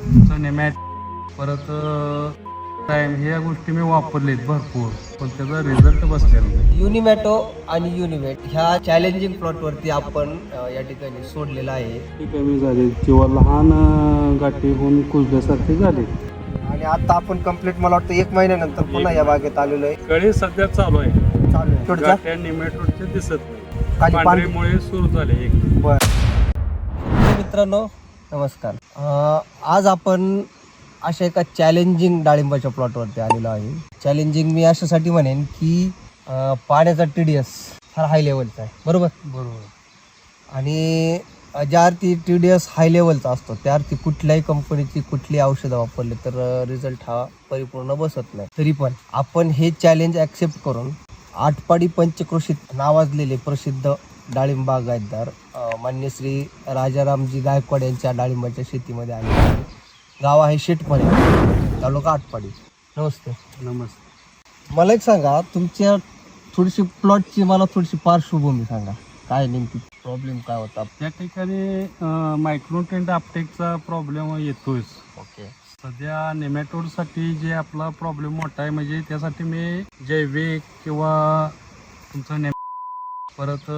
तुमचं नेमॅट परत टाईम ह्या गोष्टी मी वापरलेत भरपूर, पण त्याचा रिझल्ट बसलेला नाही. युनिमॅटो आणि युनिवेट ह्या चॅलेंजिंग प्लॉटवरती आपण या ठिकाणी सोडलेला आहे ती कमी झाली किंवा लहान गाठी होऊन कुजल्यासारखे झाले. आणि आता आपण कंप्लीट मला वाटतं 1 महिन्यानंतर पुन्हा या बागेत आलेलो आहे. कळी सध्या चालू आहे. चालू आहे थोडं गाठ्या निमॅटोडचे दिसत नाही, खाली पांढरीमुळे सुरू झाले. मित्रांनो नमस्कार. आज आपण अशा एका चॅलेंजिंग डाळिंबाच्या प्लॉटवरती आलेलो आहे. चॅलेंजिंग मी अशासाठी म्हणेन की पाण्याचा TDS फार हाय लेवलचा आहे, बरोबर. आणि ज्यावरती TDS हाय लेवलचा असतो त्यावरती कुठल्याही कंपनीची कुठली औषधं वापरली तर रिझल्ट हा परिपूर्ण बसत नाही. तरी पण आपण हे चॅलेंज ॲक्सेप्ट करून आटपाडी पंचक्रोशीत नावाजलेले प्रसिद्ध डाळिंब बागायतदार मान्य श्री राजारामजी गायकवाड यांच्या डाळिंबाच्या शेतीमध्ये आले आहे. गाव आहे शेटपणे, तालुका आटपाडी. नमस्ते. मला एक सांगा, तुमच्या थोडीशी प्लॉटची मला थोडीशी पार्श्वभूमी सांगा. काय नेमकी प्रॉब्लेम काय होता त्या ठिकाणी? मायक्रोन्युट्रिएंट अपटेकचा प्रॉब्लेम येतोच. ओके. सध्या नेमॅटोडसाठी जे आपला प्रॉब्लेम मोठा आहे, म्हणजे त्यासाठी मी जैविक किंवा तुमचं परत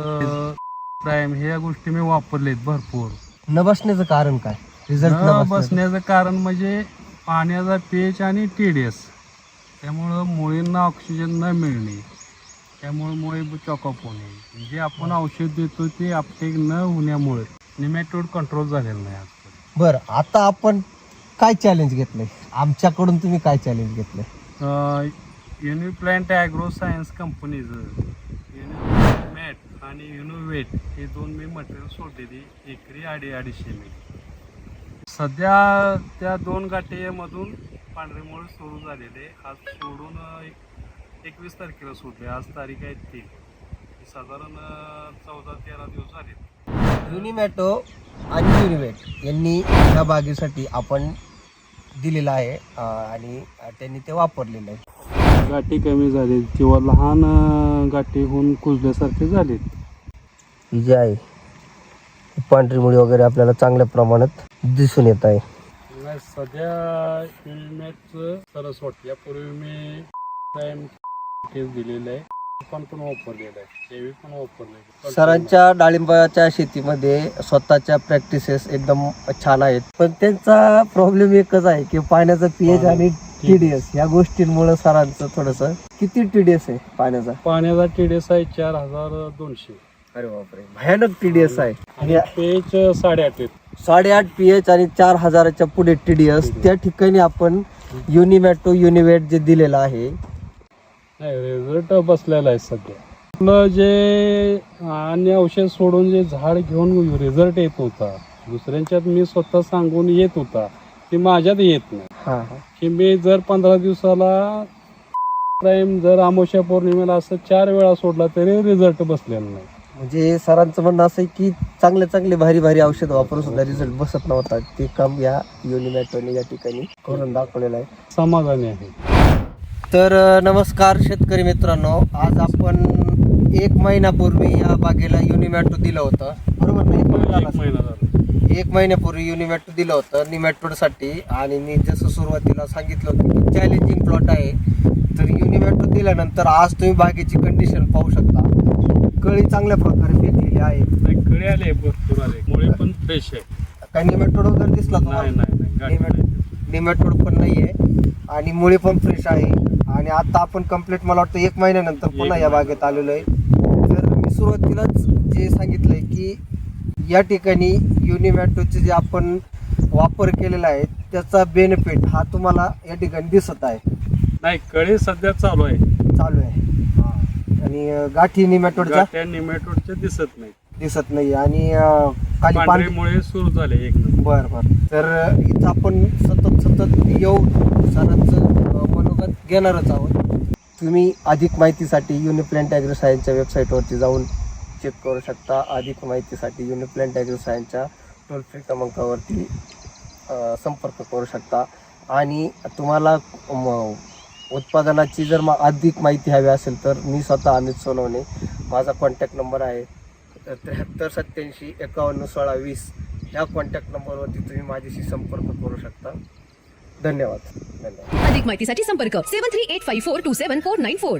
प्राईम ह्या गोष्टी मी वापरलेत भरपूर. न बसण्याचं कारण काय? रिझल्ट न बसण्याचं कारण म्हणजे पाण्याचा pH आणि TDS, त्यामुळं मुळींना ऑक्सिजन न मिळणे, त्यामुळे मुळे चॉकअप होणे, जे आपण औषध देतो ते अपटेक न होण्यामुळे नेमॅटोड कंट्रोल झालेलं नाही आजपर्यंत. बरं, आता आपण काय चॅलेंज घेतलंय आमच्याकडून? तुम्ही काय चॅलेंज घेतलंय? युनिप्लांट ॲग्रो सायन्स कंपनीचं युनिमॅट आणि युनिवेट हे दोन मी मटेरियल सोडलेली, एकरी 250 ml. सध्या त्या 2 गाठीमधून पांढरेमुळे सुरू झालेले. आज सोडून 21 तारखेला सोडले. आज तारीख आहे 3. साधारण 14-13 दिवस झाले. युनिमॅटो आणि युनिवेट यांनी ह्या बागेसाठी आपण दिलेलं आहे आणि त्यांनी ते वापरलेलं आहे. गाठी कमी झाली किंवा लहान गाठी होऊन कुजल्यासारखे झाले. ही जी आहे पांढरी मुळी वगैरे आपल्याला चांगल्या प्रमाणात दिसून येत आहे. सध्या युनिमॅटचं सरस वाटतं. यापूर्वी मी टाइम केस दिलेलं आहे, पण वापरलेलं आहे, जैविक पण वापरले. सरांच्या डाळिंबाच्या शेतीमध्ये स्वतःच्या प्रॅक्टिसेस एकदम छान आहेत, पण त्यांचा प्रॉब्लेम एकच आहे की पाण्याचा pH आणि TDS या गोष्टींमुळे सरांचं थोडंसं. किती TDS आहे पाण्याचा? TDS आहे 4200. अरे बापरे, भयानक TDS आहे. आणि pH 8.5. 8.5 pH आणि 4000च्या पुढे TDS. त्या ठिकाणी आपण युनिमॅटो युनिवेट जे दिलेलं आहे, नाही रिझल्ट बसलेला आहे. सध्या आपलं जे अन्य औषध सोडून जे झाड घेऊन रिझल्ट येत होता, दुसऱ्यांच्यात मी स्वतः सांगून येत होता, ते माझ्यात येत नाही. की मी जर 15 दिवसाला प्राईम जर अमावस्या पौर्णिमेला असं 4 वेळा सोडला तरी रिझल्ट बसलेला नाही. म्हणजे सरांचं म्हणणं असं आहे की चांगले भारी औषध वापरून सुद्धा रिझल्ट बसत नव्हता. ते काम या युनिमॅटोने या ठिकाणी करून दाखवलेलं आहे. समाधानी आहे. तर नमस्कार शेतकरी मित्रांनो, आज आपण 1 महिन्यापूर्वी या बागेला युनिमॅटो दिलं होतं, बरोबर ना? 1 महिन्यापूर्वी युनिमॅटो दिलं होतं निमॅटोडसाठी. आणि मी जसं सुरुवातीला सांगितलं होतं की चॅलेंजिंग प्लॉट आहे, तर युनिमॅटो दिल्यानंतर आज तुम्ही बागेची कंडिशन पाहू शकता. कळी चांगल्या प्रकारे फेकलेली आहे, कळी आले भरपूर आले, मुळे पण फ्रेश आहे. काही निमॅटोड वगैरे दिसला नाही. निमॅटोड पण नाही आहे आणि मुळी पण फ्रेश आहे. आणि आता आपण कंप्लीट मला वाटतं 1 महिन्यानंतर पुन्हा या बागेत आलेलो आहे. तर मी सुरुवातीलाच जे सांगितलंय की या ठिकाणी युनिमॅटोचे जे आपण वापर केलेला आहे त्याचा बेनिफिट हा तुम्हाला या ठिकाणी दिसत आहे. नाही, कळी सध्या चालू आहे. आणि गाठी निमॅटोडच्या दिसत नाही आणि खाली पांढरीमुळे सुरू झाले. एक बरं. तर इथं आपण सतत येऊन सरांचं मनोगत घेणारच आहोत. तुम्ही अधिक माहितीसाठी युनिप्लांट ॲग्रो सायन्सच्या वेबसाईटवरती जाऊन चेक करू शकता. अधिक माहितीसाठी युनिप्लांट ॲग्रो सायन्सच्या टोल फ्री क्रमांकावरती संपर्क करू शकता. आणि तुम्हाला उत्पादनाची जर अधिक माहिती हवी असेल तर मी स्वतः अमित सोनवणे, माझा कॉन्टॅक्ट नंबर आहे 73 87 51 16 20. ह्या कॉन्टॅक्ट नंबरवरती तुम्ही माझ्याशी संपर्क करू शकता. धन्यवाद. अधिक माहितीसाठी संपर्क 7385427494.